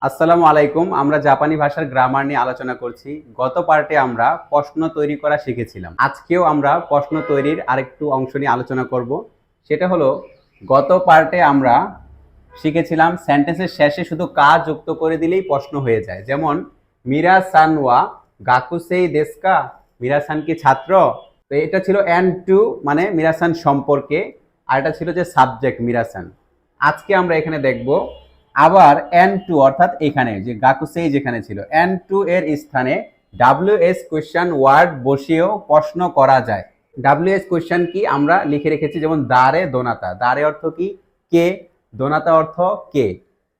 আসসালামু আলাইকুম। আমরা জাপানি ভাষার গ্রামার নিয়ে আলোচনা করছি। গত পার্টে আমরা প্রশ্ন তৈরি করা শিখেছিলাম। আজকেও আমরা প্রশ্ন তৈরির আরেকটু অংশ নিয়ে আলোচনা করব। সেটা হলো, গত পার্টে আমরা শিখেছিলাম সেন্টেন্সের শেষে শুধু কা যুক্ত করে দিলেই প্রশ্ন হয়ে যায়। যেমন মিরা সান ওয়া গাকুসেই দেশকা, মিরা সান কি ছাত্র? তো এটা ছিল এন্ড টু, মানে মিরা সান সম্পর্কে, আর এটা ছিল যে সাবজেক্ট মিরা সান। আজকে আমরা এখানে দেখব আবার এন টু, অর্থাৎ এখানে যে গাকুসেই যেখানে ছিল এন টু এর স্থানে ডাব্লিউএস কোয়েশ্চেন ওয়ার্ড বসিয়েও প্রশ্ন করা যায়। ডাব্লিউএস কোয়েশ্চেন কি আমরা লিখে রেখেছি, যেমন দারে দোনাতা। দারে অর্থ কি? কে। দোনাতা অর্থ কে।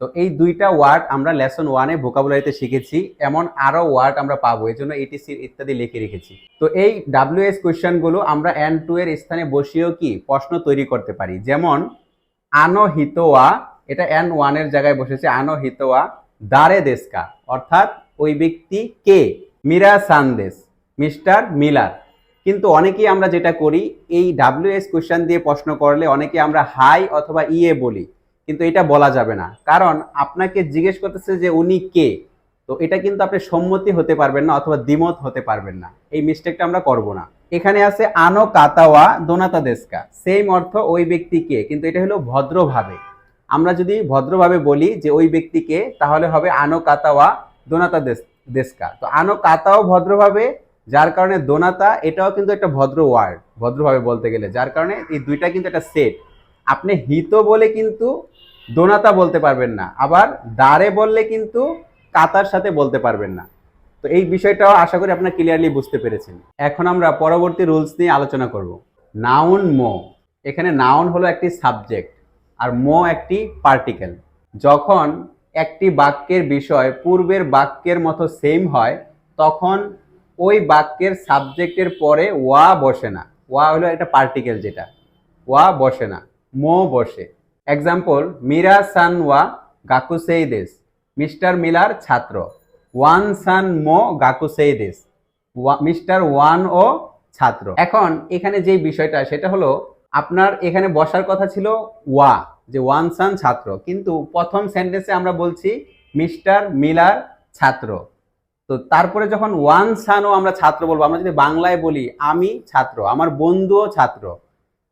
তো এই দুইটা ওয়ার্ড আমরা লেসন ওয়ানে ভোকাবুলারিতে শিখেছি। এমন আরো ওয়ার্ড আমরা পাবো, এই জন্য ইটিসি ইত্যাদি লিখে রেখেছি। তো এই ডাব্লিউএস কোয়েশ্চেন গুলো আমরা এন টু এর স্থানে বসিয়েও কি প্রশ্ন তৈরি করতে পারি। যেমন আনো হিতোয়া, এটা এন ওয়ানের জায়গায় বসেছে। আনো হিতোয়া দারে দেশকা, অর্থাৎ ওই ব্যক্তি কে। মিরা সানদেশ, মিস্টার মিলার। কিন্তু অনেকেই আমরা যেটা করি, এই ডাব্লিউএস কোয়েশ্চেন দিয়ে প্রশ্ন করলে অনেকে আমরা হাই অথবা ইয়ে বলি, কিন্তু এটা বলা যাবে না, কারণ আপনাকে জিজ্ঞেস করতেছে যে উনি কে। তো এটা কিন্তু আপনি সম্মতি হতে পারবেন না অথবা দ্বিমত হতে পারবেন না। এই মিস্টেকটা আমরা করব না। এখানে আছে আনো কাতাওয়া দোনাতা দেশকা, সেম অর্থ ওই ব্যক্তিকে, কিন্তু এটা হলো ভদ্রভাবে। আমরা যদি ভদ্রভাবে বলি যে ওই ব্যক্তিকে, তাহলে হবে আনো কাতাওয়া দোনাতা দেশকা। তো আনো কাতাও ভদ্রভাবে, যার কারণে দোনাতা এটাও কিন্তু একটা ভদ্র ওয়ার্ড ভদ্রভাবে বলতে গেলে, যার কারণে এই দুইটা কিন্তু একটা সেট। আপনি হিতো বলে কিন্তু দোনাতা বলতে পারবেন না, আবার দারে বললে কিন্তু কাতার সাথে বলতে পারবেন না। তো এই বিষয়টাও আশা করি আপনারা ক্লিয়ারলি বুঝতে পেরেছেন। এখন আমরা পরবর্তী রুলস নিয়ে আলোচনা করব। নাউন মো, এখানে নাউন হলো একটি সাবজেক্ট আর মো একটি পার্টিকেল। যখন একটি বাক্যের বিষয় পূর্বের বাক্যের মতো সেম হয়, তখন ওই বাক্যের সাবজেক্টের পরে ওয়া বসে না। ওয়া হলো একটা পার্টিকেল, যেটা ওয়া বসে না, মো বসে। এক্সাম্পল, মিরা সান ওয়া গাকুসেই দেশ, মিস্টার মিলার ছাত্র। ওয়ান সান মো গাকুসেই দেশ, মিস্টার ওয়ান ও ছাত্র। এখন এখানে যে বিষয়টা, সেটা হলো আপনার এখানে বসার কথা ছিল ওয়া, যে ওয়ান সান ছাত্র, কিন্তু প্রথম সেন্টেন্সে আমরা বলছি মিস্টার মিলার ছাত্র। তো তারপরে যখন ওয়ান সানও আমরা ছাত্র বলবো, আমরা যদি বাংলায় বলি আমি ছাত্র, আমার বন্ধুও ছাত্র,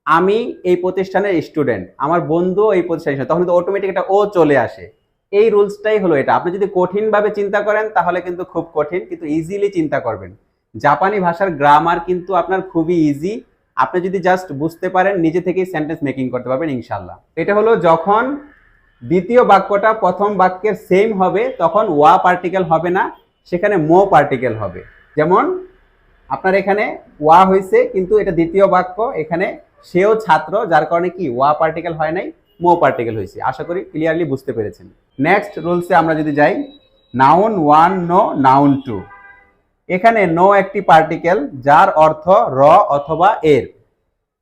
আমি এই প্রতিষ্ঠানের স্টুডেন্ট, আমার বন্ধুও এই প্রতিষ্ঠানের, তখন তো অটোমেটিক একটা ও চলে আসে। এই রুলসটাই হলো এটা। আপনি যদি কঠিনভাবে চিন্তা করেন তাহলে কিন্তু খুব কঠিন, কিন্তু ইজিলি চিন্তা করবেন। জাপানি ভাষার গ্রামার কিন্তু আপনার খুবই ইজি। আপনি যদি জাস্ট বুঝতে পারেন, নিজে থেকেই সেন্টেন্স মেকিং করতে পারবেন ইনশাল্লাহ। এটা হলো যখন দ্বিতীয় বাক্যটা প্রথম বাক্যের সেম হবে, তখন ওয়া পার্টিকেল হবে না, সেখানে মো পার্টিকেল হবে। যেমন আপনার এখানে ওয়া হয়েছে, কিন্তু এটা দ্বিতীয় বাক্য, এখানে সেও ছাত্র, যার কারণে কি ওয়া পার্টিকেল হয় নাই, মো পার্টিকেল হয়েছে। আশা করি ক্লিয়ারলি বুঝতে পেরেছেন। নেক্সট রুলসে আমরা যদি যাই, noun one no noun two. এখানে নো একটি পার্টিকেল, যার অর্থ র অথবা এর।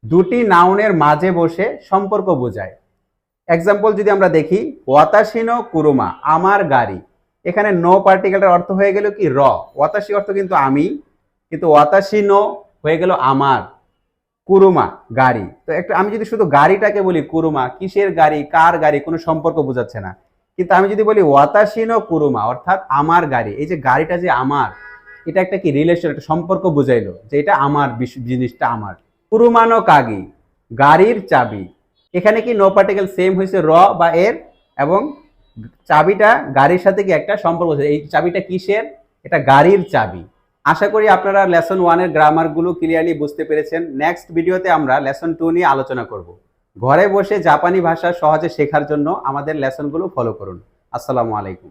দুটি নাউনের মাঝে বসে সম্পর্ক বোঝায়। এক্সাম্পল যদি আমরা দেখি, ওয়াতাশিনো কুরুমা, আমার গাড়ি। এখানে নো পার্টিকেলটার অর্থ হয়ে গেল কি র। ওয়াতাশি অর্থ কিন্তু আমি, কিন্তু ওয়াতাশিনো হয়ে গেল আমার। কুরুমা গাড়ি। তো একটা আমি যদি শুধু গাড়িটাকে বলি কুরুমা, কিসের গাড়ি, কার গাড়ি, কোনো সম্পর্ক বোঝাচ্ছে না। কিন্তু আমি যদি বলি ওয়াতাশিনো কুরুমা, অর্থাৎ আমার গাড়ি, এই যে গাড়িটা যে আমার, এটা একটা কি রিলেশন, একটা সম্পর্ক বুঝাইলো যে এটা আমার, জিনিসটা আমার। কুরুমানো কাগি, গাড়ির চাবি। এখানে কি নো পার্টিকেল সেম হয়েছে র বা এর, এবং চাবিটা গাড়ির সাথে কি একটা সম্পর্ক। এই চাবিটা কিসের? এটা গাড়ির চাবি। আশা করি আপনারা লেসন ওয়ানের গ্রামারগুলো ক্লিয়ারলি বুঝতে পেরেছেন। নেক্সট ভিডিওতে আমরা লেসন 2 নিয়ে আলোচনা করব। ঘরে বসে জাপানি ভাষা সহজে শেখার জন্য আমাদের লেসনগুলো ফলো করুন। আসসালামু আলাইকুম।